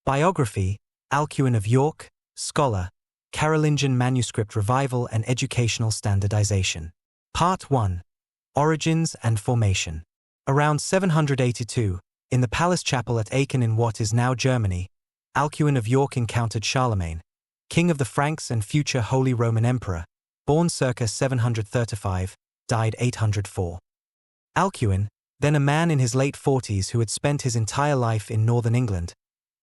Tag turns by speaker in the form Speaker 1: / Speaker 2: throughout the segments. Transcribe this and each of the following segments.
Speaker 1: Biography: Alcuin of York, scholar, Carolingian manuscript revival and educational standardization. Part 1. Origins and formation. Around 782, in the palace chapel at Aachen in what is now Germany, Alcuin of York encountered Charlemagne, king of the Franks and future Holy Roman Emperor, born circa 735, died 804. Alcuin, then a man in his late 40s who had spent his entire life in northern England,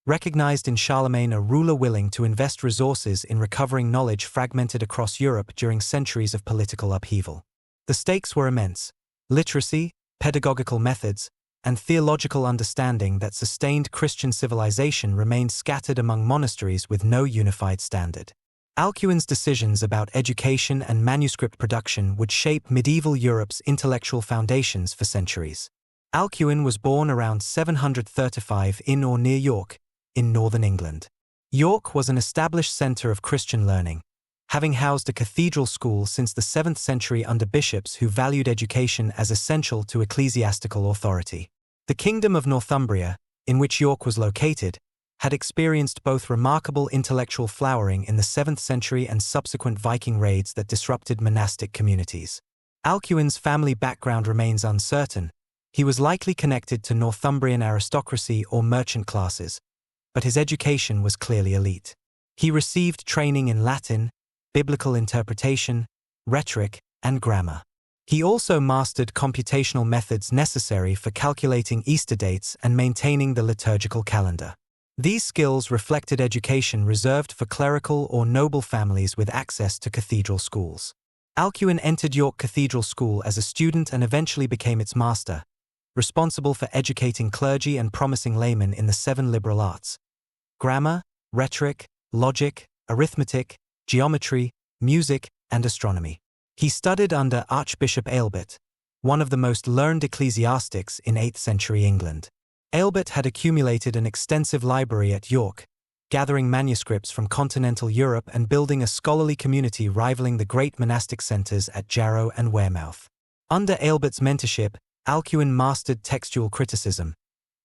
Speaker 1: recognized in Charlemagne a ruler willing to invest resources in recovering knowledge fragmented across Europe during centuries of political upheaval. The stakes were immense: literacy, pedagogical methods, and theological understanding that sustained Christian civilization remained scattered among monasteries with no unified standard. Alcuin's decisions about education and manuscript production would shape medieval Europe's intellectual foundations for centuries. Alcuin was born around 735 in or near York, in northern England. York was an established center of Christian learning, having housed a cathedral school since the 7th century under bishops who valued education as essential to ecclesiastical authority. The Kingdom of Northumbria, in which York was located, had experienced both remarkable intellectual flowering in the 7th century and subsequent Viking raids that disrupted monastic communities. Alcuin's family background remains uncertain. He was likely connected to Northumbrian aristocracy or merchant classes, but his education was clearly elite. He received training in Latin, biblical interpretation, rhetoric, and grammar. He also mastered computational methods necessary for calculating Easter dates and maintaining the liturgical calendar. These skills reflected education reserved for clerical or noble families with access to cathedral schools. Alcuin entered York Cathedral School as a student and eventually became its master, responsible for educating clergy and promising laymen in the 7 liberal arts: grammar, rhetoric, logic, arithmetic, geometry, music, and astronomy. He studied under Archbishop Aelbert, one of the most learned ecclesiastics in 8th century England. Aelbert had accumulated an extensive library at York, gathering manuscripts from continental Europe and building a scholarly community rivaling the great monastic centers at Jarrow and Wearmouth. Under Aelbert's mentorship, Alcuin mastered textual criticism,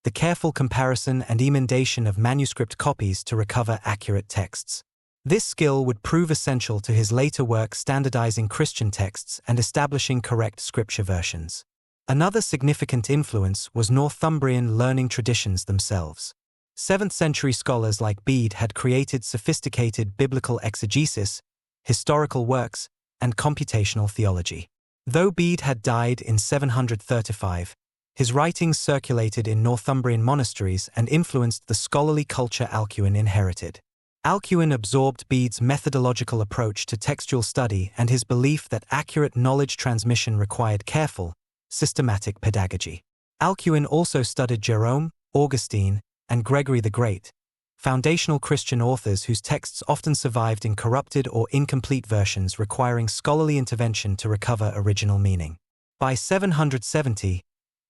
Speaker 1: the careful comparison and emendation of manuscript copies to recover accurate texts. This skill would prove essential to his later work standardizing Christian texts and establishing correct scripture versions. Another significant influence was Northumbrian learning traditions themselves. 7th century scholars like Bede had created sophisticated biblical exegesis, historical works, and computational theology. Though Bede had died in 735, his writings circulated in Northumbrian monasteries and influenced the scholarly culture Alcuin inherited. Alcuin absorbed Bede's methodological approach to textual study and his belief that accurate knowledge transmission required careful, systematic pedagogy. Alcuin also studied Jerome, Augustine, and Gregory the Great, foundational Christian authors whose texts often survived in corrupted or incomplete versions requiring scholarly intervention to recover original meaning. By 770,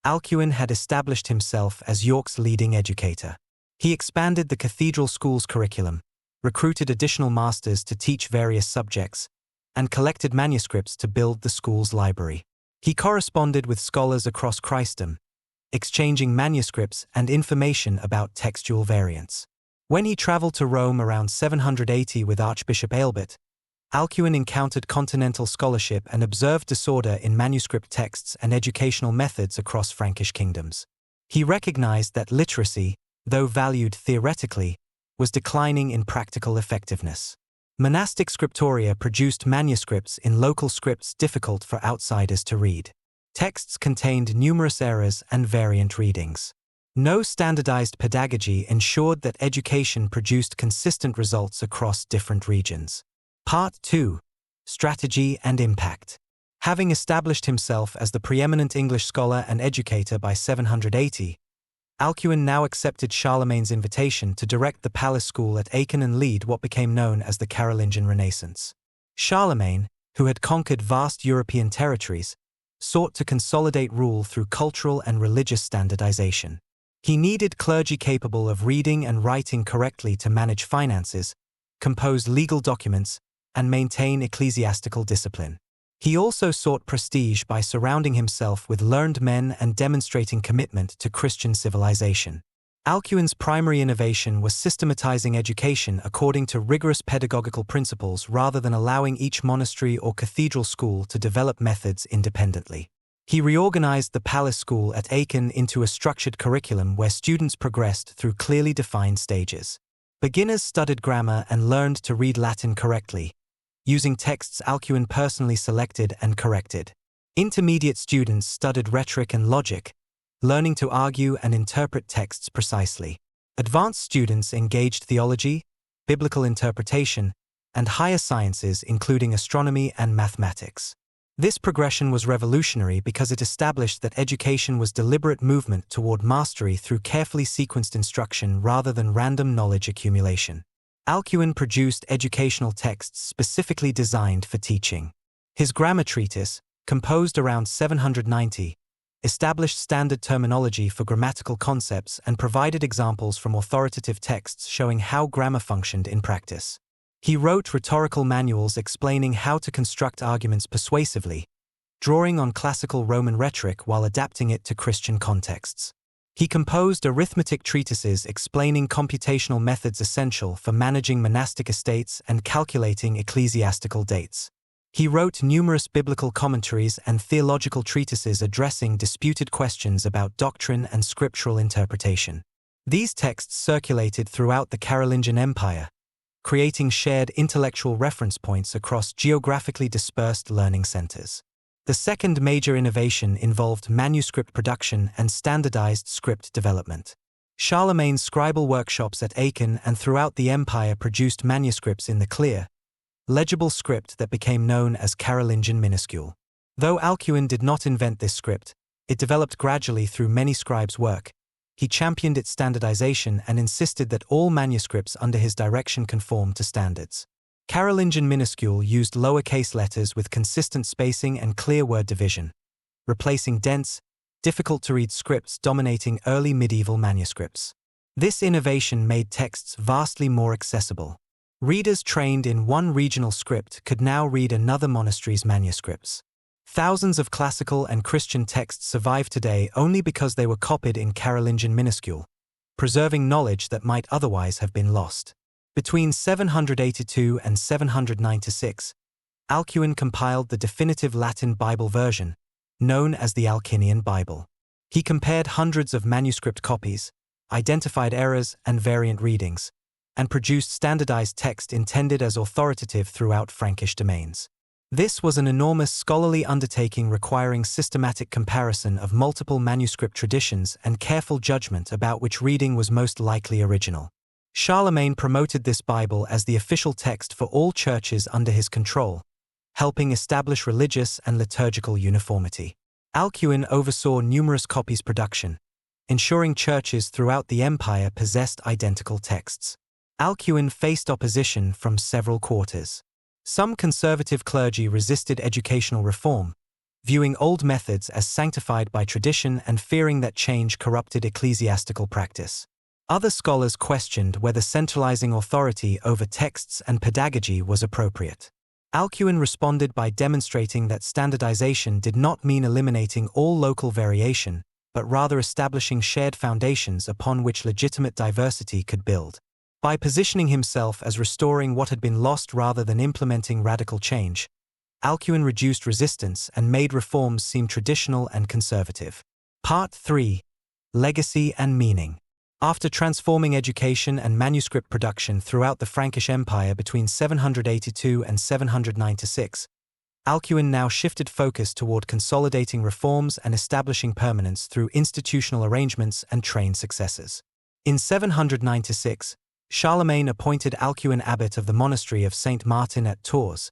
Speaker 1: Alcuin had established himself as York's leading educator. He expanded the cathedral school's curriculum, recruited additional masters to teach various subjects, and collected manuscripts to build the school's library. He corresponded with scholars across Christendom, exchanging manuscripts and information about textual variants. When he traveled to Rome around 780 with Archbishop Aelbert, Alcuin encountered continental scholarship and observed disorder in manuscript texts and educational methods across Frankish kingdoms. He recognized that literacy, though valued theoretically, was declining in practical effectiveness. Monastic scriptoria produced manuscripts in local scripts difficult for outsiders to read. Texts contained numerous errors and variant readings. No standardized pedagogy ensured that education produced consistent results across different regions. Part 2. Strategy and Impact. Having established himself as the preeminent English scholar and educator by 780, Alcuin now accepted Charlemagne's invitation to direct the palace school at Aachen and lead what became known as the Carolingian Renaissance. Charlemagne, who had conquered vast European territories, sought to consolidate rule through cultural and religious standardization. He needed clergy capable of reading and writing correctly to manage finances, compose legal documents, and maintain ecclesiastical discipline. He also sought prestige by surrounding himself with learned men and demonstrating commitment to Christian civilization. Alcuin's primary innovation was systematizing education according to rigorous pedagogical principles rather than allowing each monastery or cathedral school to develop methods independently. He reorganized the palace school at Aachen into a structured curriculum where students progressed through clearly defined stages. Beginners studied grammar and learned to read Latin correctly, using texts Alcuin personally selected and corrected. Intermediate students studied rhetoric and logic, learning to argue and interpret texts precisely. Advanced students engaged theology, biblical interpretation, and higher sciences including astronomy and mathematics. This progression was revolutionary because it established that education was deliberate movement toward mastery through carefully sequenced instruction rather than random knowledge accumulation. Alcuin produced educational texts specifically designed for teaching. His grammar treatise, composed around 790, established standard terminology for grammatical concepts and provided examples from authoritative texts showing how grammar functioned in practice. He wrote rhetorical manuals explaining how to construct arguments persuasively, drawing on classical Roman rhetoric while adapting it to Christian contexts. He composed arithmetic treatises explaining computational methods essential for managing monastic estates and calculating ecclesiastical dates. He wrote numerous biblical commentaries and theological treatises addressing disputed questions about doctrine and scriptural interpretation. These texts circulated throughout the Carolingian Empire, creating shared intellectual reference points across geographically dispersed learning centers. The second major innovation involved manuscript production and standardized script development. Charlemagne's scribal workshops at Aachen and throughout the empire produced manuscripts in the clear, legible script that became known as Carolingian minuscule. Though Alcuin did not invent this script, it developed gradually through many scribes' work. He championed its standardization and insisted that all manuscripts under his direction conform to standards. Carolingian minuscule used lowercase letters with consistent spacing and clear word division, replacing dense, difficult-to-read scripts dominating early medieval manuscripts. This innovation made texts vastly more accessible. Readers trained in one regional script could now read another monastery's manuscripts. Thousands of classical and Christian texts survive today only because they were copied in Carolingian minuscule, preserving knowledge that might otherwise have been lost. Between 782 and 796, Alcuin compiled the definitive Latin Bible version, known as the Alcinian Bible. He compared hundreds of manuscript copies, identified errors and variant readings, and produced standardized text intended as authoritative throughout Frankish domains. This was an enormous scholarly undertaking requiring systematic comparison of multiple manuscript traditions and careful judgment about which reading was most likely original. Charlemagne promoted this Bible as the official text for all churches under his control, helping establish religious and liturgical uniformity. Alcuin oversaw numerous copies production, ensuring churches throughout the empire possessed identical texts. Alcuin faced opposition from several quarters. Some conservative clergy resisted educational reform, viewing old methods as sanctified by tradition and fearing that change corrupted ecclesiastical practice. Other scholars questioned whether centralizing authority over texts and pedagogy was appropriate. Alcuin responded by demonstrating that standardization did not mean eliminating all local variation, but rather establishing shared foundations upon which legitimate diversity could build. By positioning himself as restoring what had been lost rather than implementing radical change, Alcuin reduced resistance and made reforms seem traditional and conservative. Part 3. Legacy and Meaning. After transforming education and manuscript production throughout the Frankish Empire between 782 and 796, Alcuin now shifted focus toward consolidating reforms and establishing permanence through institutional arrangements and trained successors. In 796, Charlemagne appointed Alcuin abbot of the monastery of Saint Martin at Tours,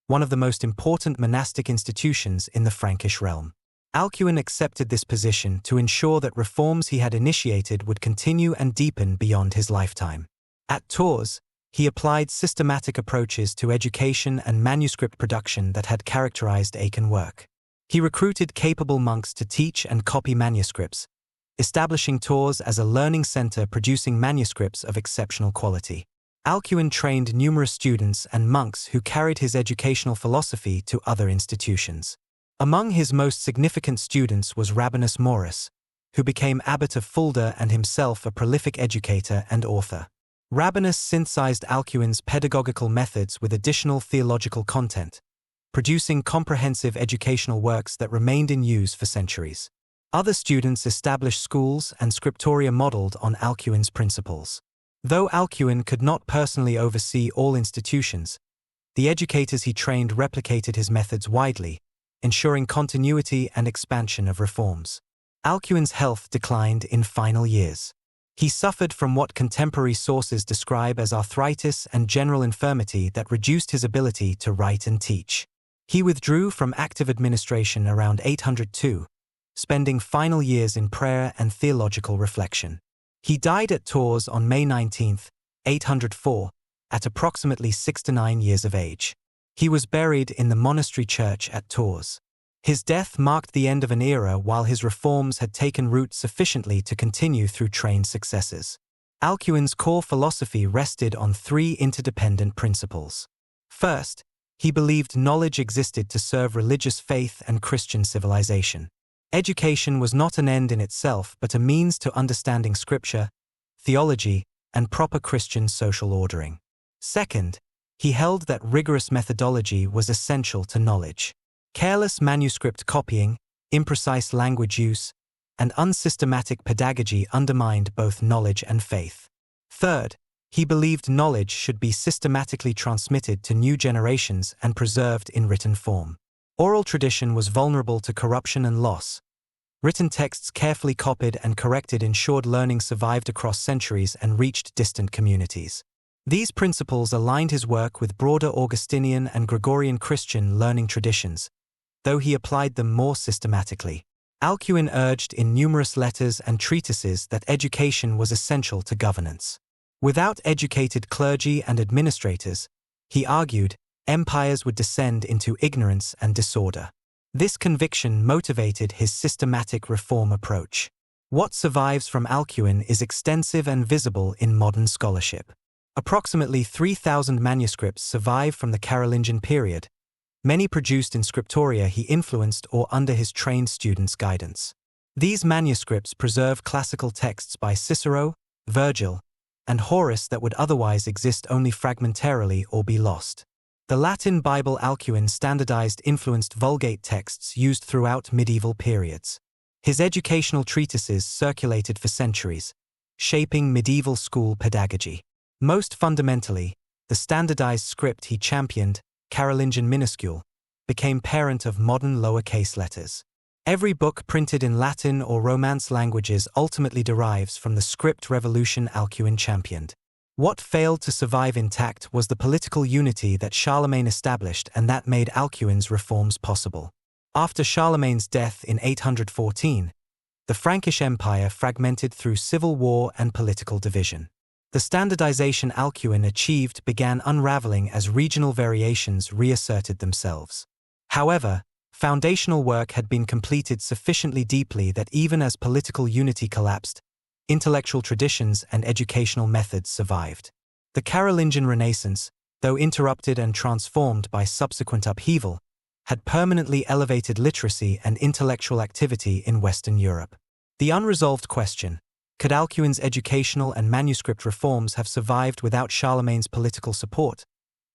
Speaker 1: one of the most important monastic institutions in the Frankish realm. Alcuin accepted this position to ensure that reforms he had initiated would continue and deepen beyond his lifetime. At Tours, he applied systematic approaches to education and manuscript production that had characterized Aachen work. He recruited capable monks to teach and copy manuscripts, establishing Tours as a learning center producing manuscripts of exceptional quality. Alcuin trained numerous students and monks who carried his educational philosophy to other institutions. Among his most significant students was Rabanus Maurus, who became abbot of Fulda and himself a prolific educator and author. Rabanus synthesized Alcuin's pedagogical methods with additional theological content, producing comprehensive educational works that remained in use for centuries. Other students established schools and scriptoria modeled on Alcuin's principles. Though Alcuin could not personally oversee all institutions, the educators he trained replicated his methods widely, ensuring continuity and expansion of reforms. Alcuin's health declined in final years. He suffered from what contemporary sources describe as arthritis and general infirmity that reduced his ability to write and teach. He withdrew from active administration around 802, spending final years in prayer and theological reflection. He died at Tours on May 19, 804, at approximately 69 years of age. He was buried in the monastery church at Tours. His death marked the end of an era while his reforms had taken root sufficiently to continue through trained successors. Alcuin's core philosophy rested on three interdependent principles. First, he believed knowledge existed to serve religious faith and Christian civilization. Education was not an end in itself but a means to understanding scripture, theology, and proper Christian social ordering. Second, he held that rigorous methodology was essential to knowledge. Careless manuscript copying, imprecise language use, and unsystematic pedagogy undermined both knowledge and faith. Third, he believed knowledge should be systematically transmitted to new generations and preserved in written form. Oral tradition was vulnerable to corruption and loss. Written texts carefully copied and corrected ensured learning survived across centuries and reached distant communities. These principles aligned his work with broader Augustinian and Gregorian Christian learning traditions, though he applied them more systematically. Alcuin urged in numerous letters and treatises that education was essential to governance. Without educated clergy and administrators, he argued, empires would descend into ignorance and disorder. This conviction motivated his systematic reform approach. What survives from Alcuin is extensive and visible in modern scholarship. Approximately 3,000 manuscripts survive from the Carolingian period, many produced in scriptoria he influenced or under his trained students' guidance. These manuscripts preserve classical texts by Cicero, Virgil, and Horace that would otherwise exist only fragmentarily or be lost. The Latin Bible Alcuin standardized influenced Vulgate texts used throughout medieval periods. His educational treatises circulated for centuries, shaping medieval school pedagogy. Most fundamentally, the standardized script he championed, Carolingian minuscule, became parent of modern lowercase letters. Every book printed in Latin or Romance languages ultimately derives from the script revolution Alcuin championed. What failed to survive intact was the political unity that Charlemagne established and that made Alcuin's reforms possible. After Charlemagne's death in 814, the Frankish Empire fragmented through civil war and political division. The standardization Alcuin achieved began unraveling as regional variations reasserted themselves. However, foundational work had been completed sufficiently deeply that even as political unity collapsed, intellectual traditions and educational methods survived. The Carolingian Renaissance, though interrupted and transformed by subsequent upheaval, had permanently elevated literacy and intellectual activity in Western Europe. The unresolved question: could Alcuin's educational and manuscript reforms have survived without Charlemagne's political support,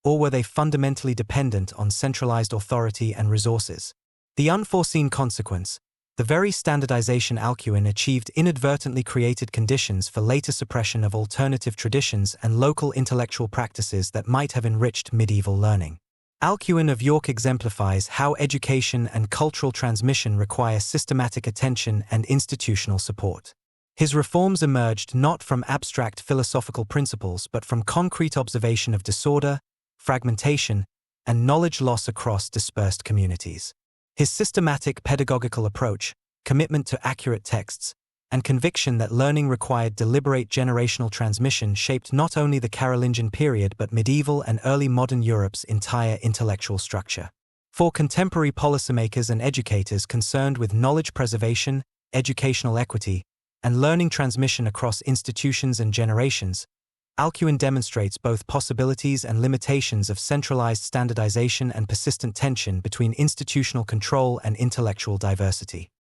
Speaker 1: or were they fundamentally dependent on centralized authority and resources? The unforeseen consequence, the very standardization Alcuin achieved, inadvertently created conditions for later suppression of alternative traditions and local intellectual practices that might have enriched medieval learning. Alcuin of York exemplifies how education and cultural transmission require systematic attention and institutional support. His reforms emerged not from abstract philosophical principles but from concrete observation of disorder, fragmentation, and knowledge loss across dispersed communities. His systematic pedagogical approach, commitment to accurate texts, and conviction that learning required deliberate generational transmission shaped not only the Carolingian period but medieval and early modern Europe's entire intellectual structure. For contemporary policymakers and educators concerned with knowledge preservation, educational equity, and learning transmission across institutions and generations, Alcuin demonstrates both possibilities and limitations of centralized standardization and persistent tension between institutional control and intellectual diversity.